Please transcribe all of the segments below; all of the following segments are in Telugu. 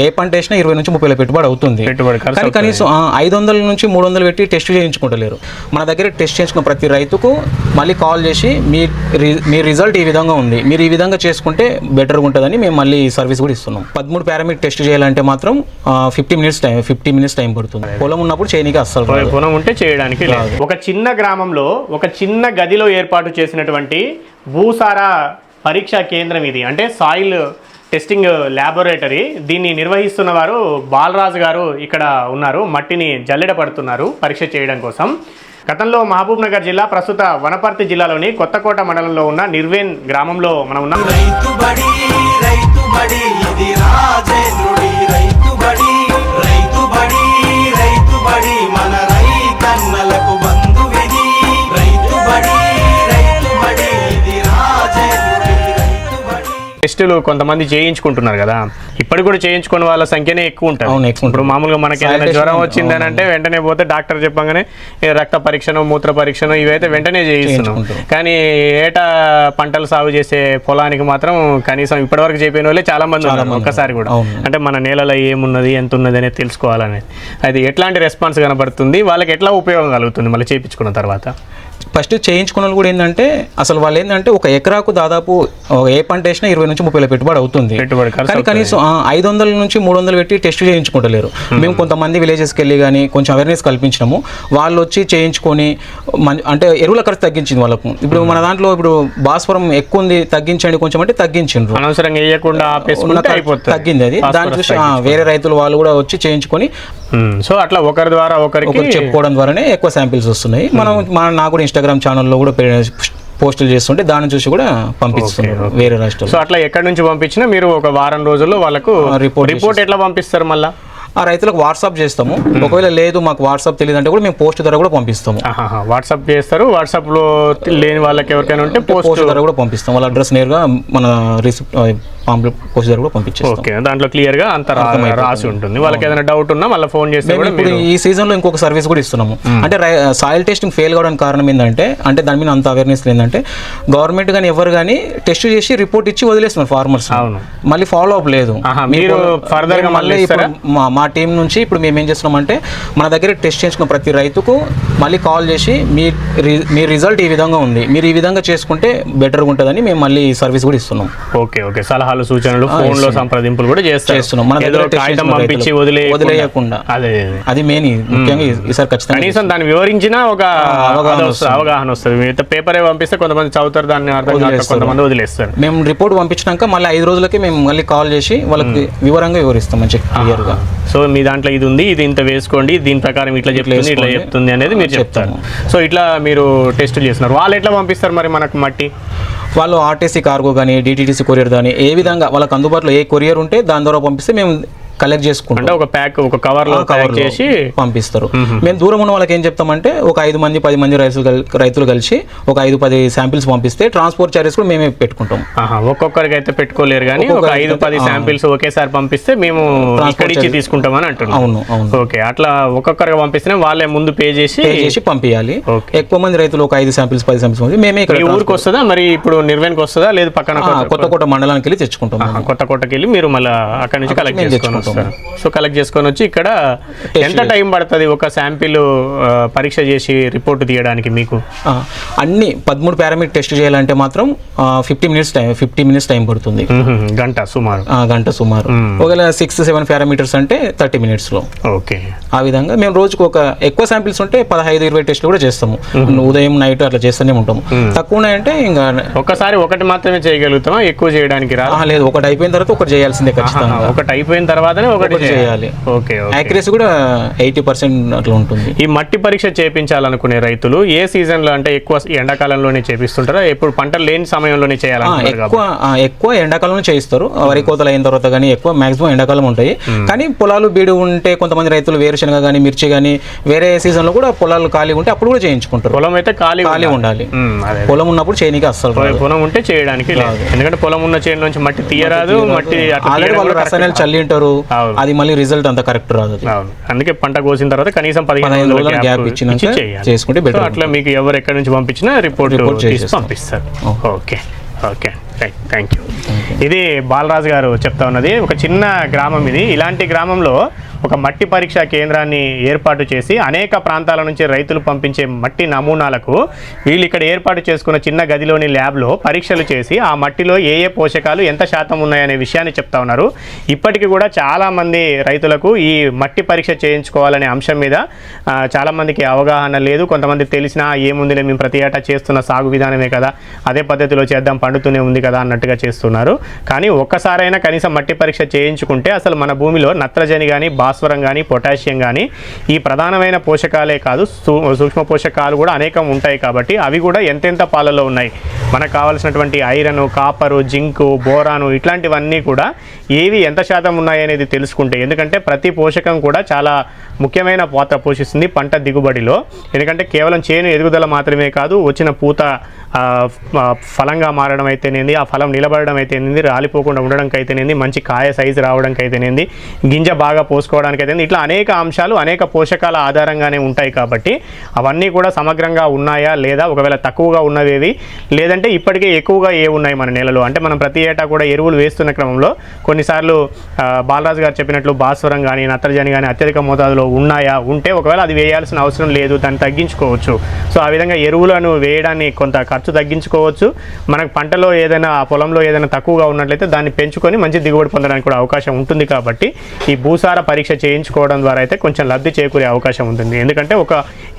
ఏ పంట వేసినా 20 నుంచి 30 పెట్టుబడి అవుతుంది. కానీ కనీసం 500 నుంచి 300 పెట్టి టెస్ట్ చేయించుకుంటలేరు. మన దగ్గర టెస్ట్ చేయించుకున్న ప్రతి రైతుకు మళ్ళీ కాల్ చేసి మీ రిజల్ట్ ఈ విధంగా ఉంది, మీరు ఈ విధంగా చేసుకుంటే బెటర్గా ఉంటుందని మేము మళ్ళీ సర్వీస్ కూడా ఇస్తున్నాం. 13 పారామీటర్ టెస్ట్ చేయాలంటే మాత్రం 50 మినిట్స్ టైం పడుతుంది. పొలం ఉన్నప్పుడు చేయడానికి అస్సలు పొలం ఉంటే చేయడానికి లేదు. ఒక చిన్న గ్రామంలో ఒక చిన్న గదిలో ఏర్పాటు చేసినటువంటి భూసార పరీక్షా కేంద్రం ఇది, అంటే సాయిల్ టెస్టింగ్ ల్యాబొరేటరీ. దీన్ని నిర్వహిస్తున్న వారు బాలరాజు గారు ఇక్కడ ఉన్నారు. మట్టిని జల్లెడ పడుతున్నారు పరీక్ష చేయడం కోసం. గతంలో మహబూబ్ నగర్ జిల్లా, ప్రస్తుత వనపర్తి జిల్లాలోని కొత్తకోట మండలంలో ఉన్న నిర్వేన్ గ్రామంలో మనం ఉన్నాం. టెస్టులు కొంతమంది చేయించుకుంటున్నారు కదా, ఇప్పటికి కూడా చేయించుకున్న వాళ్ళ సంఖ్యనే ఎక్కువ ఉంటుంది. ఇప్పుడు మామూలుగా మనకి ఏదైనా జ్వరం వచ్చిందని అంటే వెంటనే పోతే డాక్టర్ చెప్పగానే రక్త పరీక్షను, మూత్ర పరీక్షను ఇవైతే వెంటనే చేయిస్తున్నాం. కానీ ఏటా పంటలు సాగు చేసే పొలానికి మాత్రం కనీసం ఇప్పటివరకు చెప్పిన వాళ్ళే చాలా మంది ఉన్నారు. ఒక్కసారి కూడా అంటే మన నేలలో ఏమున్నది, ఎంత ఉన్నది అనేది తెలుసుకోవాలనేది. అది ఎట్లాంటి రెస్పాన్స్ కనబడుతుంది, వాళ్ళకి ఎట్లా ఉపయోగం కలుగుతుంది మళ్ళీ చేయించుకున్న తర్వాత? ఫస్ట్ చేయించుకున్న వాళ్ళు కూడా ఏంటంటే అసలు వాళ్ళు ఏంటంటే ఒక ఎకరాకు దాదాపు ఏ పంట వేసినా 20 నుంచి 30 పెట్టుబడి అవుతుంది. కానీ కనీసం 500 నుంచి 300 పెట్టి టెస్ట్ చేయించుకుంటలేరు. మేము కొంతమంది విలేజెస్కి వెళ్ళి కానీ కొంచెం అవేర్నెస్ కల్పించినాము. వాళ్ళు వచ్చి చేయించుకొని అంటే ఎరువుల ఖర్చు తగ్గించింది వాళ్ళకు. ఇప్పుడు మన దాంట్లో ఇప్పుడు భాస్వరం ఎక్కువ ఉంది, తగ్గించండి కొంచెం అంటే తగ్గించిండ్రు. అనవసరంగా వేయకుండా తగ్గింది అది. దాన్ని చూసి వేరే రైతులు వాళ్ళు కూడా వచ్చి చేయించుకొని, సో అట్లా ఒకరి ద్వారా ఒకరికి చెప్పుకోవడం ద్వారానే ఎక్కువ శాంపిల్స్ వస్తున్నాయి. నాకు కూడా ఇన్స్టాగ్రామ్ ఛానల్లో కూడా పోస్టులు చేస్తుంటే దాన్ని చూసి కూడా పంపిస్తున్నారు వేరే రాష్ట్రాలు. సో అట్లా ఎక్కడి నుంచి పంపించినా మీరు ఒక వారం రోజుల్లో వాళ్ళకు రిపోర్ట్ ఎట్లా పంపిస్తారు? మళ్ళీ ఆ రైతులకు వాట్సాప్ చేస్తాము. ఒకవేళ లేదు మాకు వాట్సాప్ తెలియదు అంటే కూడా మేము పోస్ట్ ద్వారా కూడా పంపిస్తాము. వాట్సాప్ చేస్తారు. వాట్సాప్ లో లేని వాళ్ళకి ఎవరికైనా ఉంటే పోస్ట్ ద్వారా కూడా పంపిస్తాం. వాళ్ళ అడ్రస్ నేరుగా మన రిసిప్ట్ పోస్ట్ ద్వారా కూడా పంపించేస్తాం. ఓకే, దాంట్లో క్లియర్ గా అంత రాసి ఉంటుంది. వాళ్ళకి ఏదైనా డౌట్ ఉన్నా మళ్ళీ ఫోన్ చేస్తే ఇప్పుడు ఈ సీజన్ లో ఇంకొక సర్వీస్ కూడా ఇస్తున్నాము. అంటే సాయిల్ టెస్టింగ్ ఫెయిల్ కావడానికి కారణం ఏంటంటే, అంటే దాని మీద అంత అవేర్నెస్ ఏంటంటే గవర్నమెంట్ కానీ ఎవరు కానీ టెస్ట్ చేసి రిపోర్ట్ ఇచ్చి వదిలేస్తున్నారు ఫార్మర్స్. మళ్ళీ ఫాలో అప్ లేదు. మీరు ఫర్దర్ గా మళ్ళీ మా టీం నుంచి ఇప్పుడు మేము ఏం చేస్తున్నామంటే మన దగ్గర టెస్ట్ చేయించుకున్న ప్రతి రైతుకు మళ్ళీ కాల్ చేసి మీ రిజల్ట్ ఈ విధంగా ఉంది, మీరు ఈ విధంగా చేసుకుంటే బెటర్గా ఉంటుందని మేము మళ్ళీ సర్వీస్ కూడా ఇస్తున్నాం. ఓకే, సలహాలు, సూచనలు, ఫోన్ లో సంప్రదింపులు కూడా చేస్తున్నాం. మన దగ్గర పంపించి వదిలేయకుండా అది మెయిన్ ముఖ్యంగా ఈసారి ఖచ్చితంగా కనీసం దాన్ని వివరించినా ఒక అవగాహన వస్తుంది. పేపరే పంపిస్తే కొంతమంది చదువుతారు, దాన్ని అర్థం కాక కొంతమంది వదిలేస్తారు. మేము రిపోర్ట్ పంపించినాక మళ్ళీ 5 రోజులకి మేము మళ్ళీ కాల్ చేసి వాళ్ళకి వివరంగా వివరిస్తాం మంచి క్లియర్ గా. సో మీ దాంట్లో ఇది ఉంది, ఇది ఇంత వేసుకోండి, దీని ప్రకారం ఇట్లా చెప్తుంది, ఇట్లా చెప్తుంది అనేది మీరు చెప్తారు. సో ఇట్లా మీరు టెస్టులు చేస్తున్నారు. వాళ్ళు ఎట్లా పంపిస్తారు మరి మనకు మట్టి? వాళ్ళు ఆర్టీసీ కార్గో కానీ, డిటిటిసి కొరియర్ కానీ, ఏ విధంగా వాళ్ళకి అందుబాటులో ఏ కొరియర్ ఉంటే దాని ద్వారా పంపిస్తే మేము కలెక్ట్ చేసుకుంటాం. అంటే ఒక ప్యాక్, ఒక కవర్ లో చేసి పంపిస్తారు. మేము దూరం ఉన్న వాళ్ళకి ఏం చెప్తామంటే ఒక 5 మంది 10 మంది రైతులు కలిసి ఒక 5-10 శాంపిల్స్ పంపిస్తే ట్రాన్స్పోర్ట్ చార్జెస్ కూడా మేమే పెట్టుకుంటాం. ఒక్కొక్కరికి అయితే పెట్టుకోలేరు కానీ ఒక 5-10 శాంపిల్స్ ఒకేసారి పంపిస్తే మేము ఇక్కడ ఇచ్చి తీసుకుంటామని అంటున్నాం. అవును. ఓకే, అట్లా ఒక్కొక్కరికి పంపిస్తే వాళ్ళే ముందు పే చేసి పంపించాలి. ఎక్కువ మంది రైతులు ఒక 5 శాంపిల్స్ 10 శాంపిల్స్ మేమే ఇక్కడ ఊరికి వస్తుందా? మరి ఇప్పుడు నిర్వేన్కి వస్తుందా లేదు పక్కన కొత్తకోట మండలానికి వెళ్ళి తెచ్చుకుంటాం. కొత్తకోటకి వెళ్ళి మీరు మళ్ళీ అక్కడ నుంచి కలెక్ట్ చేసుకుంటాం. సో కలెక్ట్ చేసుకొని వచ్చి ఇక్కడ ఎంత టైం పడుతుంది ఒక శాంపిల్ పరీక్ష చేసి రిపోర్ట్ తీయడానికి? మీకు అన్ని 13 పారామీటర్ టెస్ట్ చేయాలంటే మాత్రం 50 మినిట్స్ టైం పడుతుంది. గంట సుమారు. ఒకవేళ 6-7 పారామీటర్స్ అంటే 30 minutes లో. ఓకే, ఆ విధంగా మేము రోజుకు ఒక ఎక్కువ శాంపిల్స్ ఉంటే 15-20 టెస్టులు కూడా చేస్తాము. ఉదయం నైట్ అట్లా చేస్తూనే ఉంటాము. తక్కువ ఉన్నాయంటే ఇంకా ఒకసారి ఒకటి మాత్రమే చేయగలుగుతామా? ఎక్కువ చేయడానికి లేదు. ఒకటి అయిపోయిన తర్వాత ఒకటి చేయాల్సిందే ఖచ్చితంగా. ఒకటి అయిపోయిన తర్వాతనే ఒకటి చేయాలి. ఓకే, యాక్యురసీ కూడా 80% అట్లా ఉంటుంది. ఈ మట్టి పరీక్ష చేయించాలనుకునే రైతులు ఏ సీజన్ లో, అంటే ఎక్కువ ఎండాకాలంలోనే చేపిస్తుంటారా? ఎప్పుడు పంటలు లేని సమయంలోనే చేయాలనుకుంటారు? ఎక్కువ ఎండాకాలంలో చేయిస్తారు. వరి కోతలు అయిన తర్వాత కానీ ఎక్కువ మాక్సిమం ఎండాకాలం ఉంటాయి. కానీ పొలాలు బీడు ఉంటే కొంతమంది రైతులు వేరుశనగ కానీ మిర్చి కానీ వేరే సీజన్ లో కూడా పొలాలు ఖాళీ ఉంటే అప్పుడు కూడా చేయించుకుంటారు. పొలం అయితే ఖాళీ ఉండాలి. పొలం ఉన్నప్పుడు చేయడానికి అస్సలు పొలం ఉంటే చేయడానికి లేదు. ఎందుకంటే పొలం ఉన్న చేను నుంచి మట్టి తీయరాదు. మట్టి రసాయనాలు చల్లి ఉంటారు, అది మళ్ళీ రిజల్ట్ అంత కరెక్ట్ రాదు. అందుకే పంట కోసిన తర్వాత కనీసం 15 రోజుల గ్యాప్ ఇచ్చి చేసుకుంటే బెటర్. అట్లా మీకు ఎవరు ఎక్కడి నుంచి పంపించినా రిపోర్ట్ పంపిస్తారు. ఓకే. Thank you. ఇది బాలరాజు గారు చెప్తా ఉన్నది. ఒక చిన్న గ్రామం ఇది. ఇలాంటి గ్రామంలో ఒక మట్టి పరీక్షా కేంద్రాన్ని ఏర్పాటు చేసి అనేక ప్రాంతాల నుంచి రైతులు పంపించే మట్టి నమూనాలకు వీళ్ళు ఇక్కడ ఏర్పాటు చేసుకున్న చిన్న గదిలోని ల్యాబ్లో పరీక్షలు చేసి ఆ మట్టిలో ఏ ఏ పోషకాలు ఎంత శాతం ఉన్నాయనే విషయాన్ని చెప్తా ఉన్నారు. ఇప్పటికీ కూడా చాలామంది రైతులకు ఈ మట్టి పరీక్ష చేయించుకోవాలనే అంశం మీద చాలామందికి అవగాహన లేదు. కొంతమంది తెలిసినా ఏముందిలే, మేము ప్రతి ఏటా చేస్తున్న సాగు విధానమే కదా, అదే పద్ధతిలో చేద్దాం, పండుతూనే ఉంది కదా అన్నట్టుగా చేస్తున్నారు. కానీ ఒక్కసారైనా కనీసం మట్టి పరీక్ష చేయించుకుంటే అసలు మన భూమిలో నత్రజని కానీ, భాస్వరం కానీ, పొటాషియం కానీ, ఈ ప్రధానమైన పోషకాలే కాదు సూక్ష్మ పోషకాలు కూడా అనేకం ఉంటాయి. కాబట్టి అవి కూడా ఎంతెంత పాలలో ఉన్నాయి, మనకు కావాల్సినటువంటి ఐరన్, కాపరు, జింకు, బోరాను ఇట్లాంటివన్నీ కూడా ఏవి ఎంత శాతం ఉన్నాయి అనేది తెలుసుకుంటే, ఎందుకంటే ప్రతి పోషకం కూడా చాలా ముఖ్యమైన పాత్ర పోషిస్తుంది పంట దిగుబడిలో. ఎందుకంటే కేవలం చేను ఎదుగుదల మాత్రమే కాదు, వచ్చిన పూత ఫలంగా మారడం అయితేనేది, ఆ ఫలం నిలబడడం అయితేనేది, రాలిపోకుండా ఉండడానికి అయితేనేది, మంచి కాయ సైజు రావడానికి అయితేనేది, గింజ బాగా పోసుకోవడానికి అయితే, ఇట్లా అనేక అంశాలు అనేక పోషకాల ఆధారంగానే ఉంటాయి. కాబట్టి అవన్నీ కూడా సమగ్రంగా ఉన్నాయా లేదా, ఒకవేళ తక్కువగా ఉన్నవేవి, లేదంటే ఇప్పటికే ఎక్కువగా ఏ ఉన్నాయి మన నేలలో, అంటే మనం ప్రతి ఏటా కూడా ఎరువులు వేస్తున్న క్రమంలో కొన్నిసార్లు బాలరాజు గారు చెప్పినట్లు భాస్వరం కానీ, నత్రజని కానీ అత్యధిక మోతాదులో ఉన్నాయా, ఉంటే ఒకవేళ అది వేయాల్సిన అవసరం లేదు, దాన్ని తగ్గించుకోవచ్చు. సో ఆ విధంగా ఎరువులను వేయడాన్ని కొంత ఖర్చు తగ్గించుకోవచ్చు. మనకు పంటలో ఏదైనా, పొలంలో ఏదైనా తక్కువగా ఉన్నట్లయితే దాన్ని పెంచుకొని మంచి దిగుబడి పొందడానికి కూడా అవకాశం ఉంటుంది. కాబట్టి ఈ భూసార పరీక్ష చేయించుకోవడం ద్వారా అయితే కొంచెం లబ్ధి చేకూరే అవకాశం ఉంటుంది. ఎందుకంటే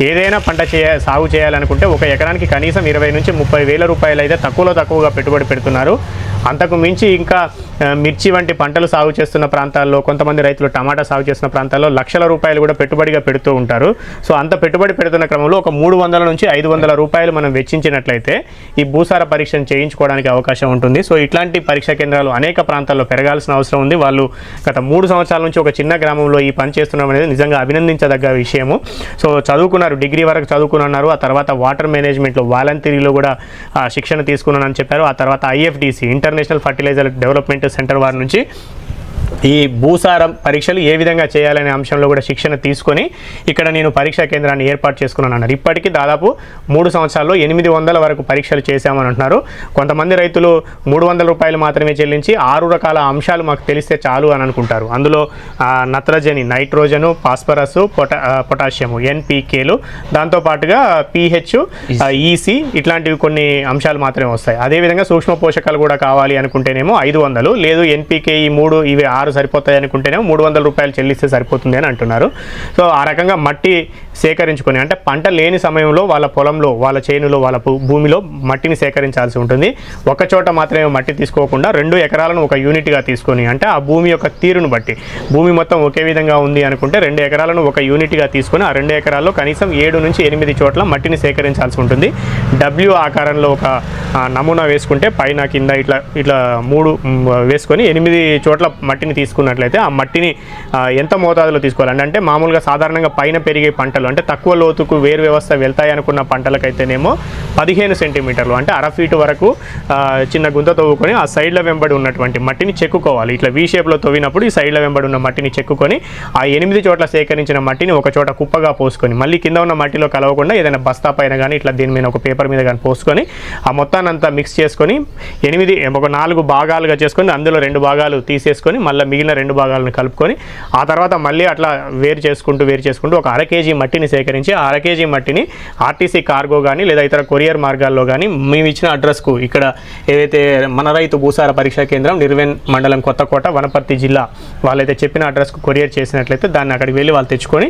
ఏదైనా పంట సాగు చేయాలనుకుంటే ఒక ఎకరానికి కనీసం 20 నుంచి 30 వేల రూపాయలు అయితే తక్కువగా పెట్టుబడి పెడుతున్నారు. అంతకు మించి ఇంకా మిర్చి వంటి పంటలు సాగు చేస్తున్న ప్రాంతాల్లో, కొంతమంది రైతులు టమాటా సాగు చేస్తున్న ప్రాంతాల్లో లక్షల రూపాయలు కూడా పెట్టుబడిగా పెడుతూ ఉంటారు. సో అంత పెట్టుబడి పెడుతున్న క్రమంలో ఒక 300 నుంచి 500 రూపాయలు మనం వెచ్చించినట్లయితే ఈ భూసార పరీక్షను చేయించుకోవడానికి అవకాశం ఉంటుంది. సో ఇట్లాంటి పరీక్షా కేంద్రాలు అనేక ప్రాంతాల్లో పెరగాల్సిన అవసరం ఉంది. వాళ్ళు గత 3 సంవత్సరాల నుంచి ఒక చిన్న గ్రామంలో ఈ పని చేస్తున్నాం అనేది నిజంగా అభినందించదగ్గ విషయము. సో చదువుకున్నారు, డిగ్రీ వరకు చదువుకున్నారు. ఆ తర్వాత వాటర్ మేనేజ్మెంట్లో వాలంటీర్లో కూడా శిక్షణ తీసుకున్నానని చెప్పారు. ఆ తర్వాత IFDC international fertiliser development centre వారి నుంచి ఈ భూసారం పరీక్షలు ఏ విధంగా చేయాలనే అంశంలో కూడా శిక్షణ తీసుకొని ఇక్కడ నేను పరీక్షా కేంద్రాన్ని ఏర్పాటు చేసుకున్నాను అన్నారు. ఇప్పటికీ దాదాపు 3 సంవత్సరాల్లో 800 వరకు పరీక్షలు చేశామని అంటున్నారు. కొంతమంది రైతులు 300 రూపాయలు మాత్రమే చెల్లించి 6 రకాల అంశాలు మాకు తెలిస్తే చాలు అని అనుకుంటారు. అందులో నత్రజని, నైట్రోజను, ఫాస్ఫరస్, పొటాషియము, NPKలు, దాంతోపాటుగా pH, EC ఇట్లాంటివి కొన్ని అంశాలు మాత్రమే వస్తాయి. అదేవిధంగా సూక్ష్మ పోషకాలు కూడా కావాలి అనుకుంటేనేమో 500, లేదు NPK ఈ 3 ఇవి 6 సరిపోతాయి అనుకుంటేనేమో 300 రూపాయలు చెల్లిస్తే సరిపోతుంది అని అంటున్నారు. సో ఆ రకంగా మట్టి సేకరించుకొని, అంటే పంట లేని సమయంలో వాళ్ళ పొలంలో, వాళ్ళ చేనులో, వాళ్ళ భూమిలో మట్టిని సేకరించాల్సి ఉంటుంది. ఒక చోట మాత్రమే మట్టి తీసుకోకుండా 2 ఎకరాలను ఒక యూనిట్గా తీసుకొని, అంటే ఆ భూమి యొక్క తీరును బట్టి, భూమి మొత్తం ఒకే విధంగా ఉంది అనుకుంటే 2 ఎకరాలను ఒక యూనిట్గా తీసుకొని ఆ 2 ఎకరాల్లో కనీసం 7 నుంచి 8 చోట్ల మట్టిని సేకరించాల్సి ఉంటుంది. W ఆకారంలో ఒక నమూనా వేసుకుంటే పైన కింద ఇట్లా 3 వేసుకొని 8 చోట్ల మట్టిని తీసుకున్నట్లయితే ఆ మట్టిని ఎంత మోతాదులో తీసుకోవాలంటే, అంటే మామూలుగా సాధారణంగా పైన పెరిగే పంటలు, అంటే తక్కువ లోతుకు వేరు వ్యవస్థ వెళ్తాయి అనుకున్న పంటలకైతేనేమో 15 సెంటీమీటర్లు, అంటే 1/2 ఫీట్ వరకు చిన్న గుంత తవ్వుకొని ఆ సైడ్ల వెంబడి ఉన్నటువంటి మట్టిని చెక్కుకోవాలి. ఇట్లా V షేప్లో తవ్వినప్పుడు ఈ సైడ్ల వెంబడి ఉన్న మట్టిని చెక్కుకొని ఆ 8 చోట్ల సేకరించిన మట్టిని ఒక చోట కుప్పగా పోసుకొని, మళ్ళీ కింద ఉన్న మట్టిలో కలవకుండా ఏదైనా బస్తా పైన కానీ ఇట్లా దీని మీద ఒక పేపర్ మీద కానీ పోసుకొని ఆ మొత్తాన్ని అంతా మిక్స్ చేసుకొని 4 భాగాలుగా చేసుకొని అందులో 2 భాగాలు తీసేసుకొని మళ్ళీ మిగిలిన 2 భాగాలను కలుపుకొని ఆ తర్వాత మళ్ళీ అట్లా వేరు చేసుకుంటూ ఒక 1/2 కేజీ మట్టిని సేకరించి ఆ 1/2 కేజీ మట్టిని RTC కార్గో కానీ లేదా ఇతర కొరియర్ మార్గాల్లో కానీ మేము ఇచ్చిన అడ్రస్కు, ఇక్కడ ఏదైతే మన రైతు భూసార పరీక్షా కేంద్రం నిర్వెన్ మండలం కొత్తకోట వనపర్తి జిల్లా వాళ్ళైతే చెప్పిన అడ్రస్కు కొరియర్ చేసినట్లయితే దాన్ని అక్కడికి వెళ్ళి వాళ్ళు తెచ్చుకొని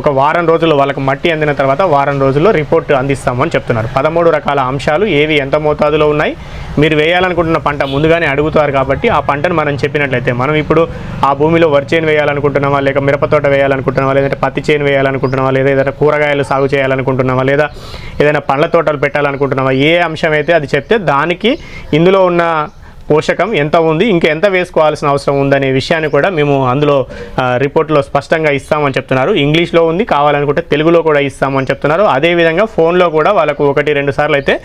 ఒక వారం రోజుల్లో వాళ్ళకి మట్టి అందిన తర్వాత వారం రోజుల్లో రిపోర్ట్ అందిస్తామని చెప్తున్నారు. 13 రకాల అంశాలు ఏవి ఎంత మోతాదులో ఉన్నాయి, మీరు వేయాలనుకుంటున్న పంట ముందుగానే అడుగుతారు. కాబట్టి ఆ పంటను మనం చెప్పినట్లయితే, మనం ఇప్పుడు ఆ భూమిలో వరి చేను వేయాలనుకుంటున్నామా, లేక మిరపతోట వేయాలనుకుంటున్నామా, లేదంటే పత్తి చేను వేయాలనుకుంటున్నామా, లేదా ఏదైనా కూరగాయలు సాగు చేయాలనుకుంటున్నామా, లేదా ఏదైనా పండ్ల తోటలు పెట్టాలనుకుంటున్నామా, ఏ అంశం అయితే అది చెప్తే దానికి ఇందులో ఉన్న పోషకం ఎంత ఉంది, ఇంకా ఎంత వేసుకోవాల్సిన అవసరం ఉందనే విషయాన్ని కూడా మేము అందులో రిపోర్ట్లో స్పష్టంగా ఇస్తామని చెప్తున్నారు. ఇంగ్లీష్లో ఉంది, కావాలనుకుంటే తెలుగులో కూడా ఇస్తామని చెప్తున్నారు. అదేవిధంగా ఫోన్లో కూడా వాళ్ళకు 1-2 సార్లు అయితే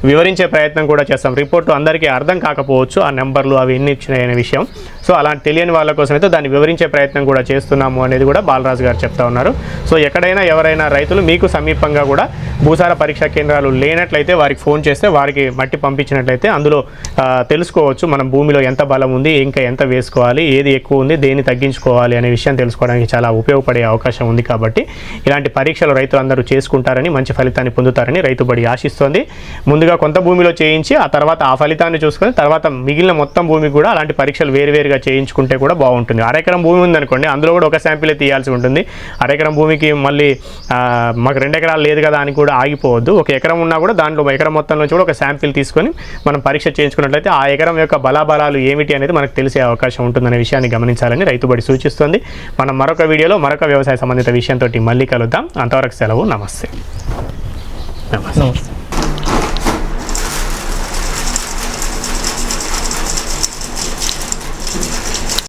వివరించే ప్రయత్నం కూడా చేస్తాం. రిపోర్టు అందరికీ అర్థం కాకపోవచ్చు, ఆ నెంబర్లు అవి ఎన్ని ఇచ్చినాయనే విషయం. సో అలాంటి తెలియని వాళ్ళ కోసం అయితే దాన్ని వివరించే ప్రయత్నం కూడా చేస్తున్నాము అనేది కూడా బాలరాజు గారు చెప్తా ఉన్నారు. సో ఎక్కడైనా ఎవరైనా రైతులు మీకు సమీపంగా కూడా భూసార పరీక్షా కేంద్రాలు లేనట్లయితే వారికి ఫోన్ చేస్తే వారికి మట్టి పంపించినట్లయితే అందులో తెలుసుకోవచ్చు మనం భూమిలో ఎంత బలం ఉంది, ఇంకా ఎంత వేసుకోవాలి, ఏది ఎక్కువ ఉంది, దేన్ని తగ్గించుకోవాలి అనే విషయం తెలుసుకోవడానికి చాలా ఉపయోగపడే అవకాశం ఉంది. కాబట్టి ఇలాంటి పరీక్షలు రైతులు అందరూ చేసుకుంటారని, మంచి ఫలితాన్ని పొందుతారని రైతుబడి ఆశిస్తోంది. ముందుగా కొంత భూమిలో చేయించి ఆ తర్వాత ఆ ఫలితాన్ని చూసుకొని తర్వాత మిగిలిన మొత్తం భూమికి కూడా అలాంటి పరీక్షలు వేరువేరుగా చేయించుకుంటే కూడా బాగుంటుంది. అరెకరం భూమి ఉందనుకోండి, అందులో కూడా ఒక శాంపిలే తీయాల్సి ఉంటుంది. అరెకరం భూమికి మళ్ళీ మాకు 2 ఎకరాలు లేదు కదా అని కూడా ఆగిపోవద్దు. 1 ఎకరం ఉన్నా కూడా దాంట్లో 1 ఎకరం మొత్తం నుంచి కూడా ఒక శాంపిల్ తీసుకొని మనం పరీక్ష చేయించుకున్నట్లయితే ఆ ఎకరం యొక్క బలాబలాలు ఏమిటి అనేది మనకు తెలిసే అవకాశం ఉంటుందనే విషయాన్ని గమనించాలని రైతుబడి సూచిస్తుంది. మనం మరొక వీడియోలో మరొక వ్యవసాయ సంబంధిత విషయంతో మళ్ళీ కలుద్దాం. అంతవరకు సెలవు. నమస్తే. నమస్తే.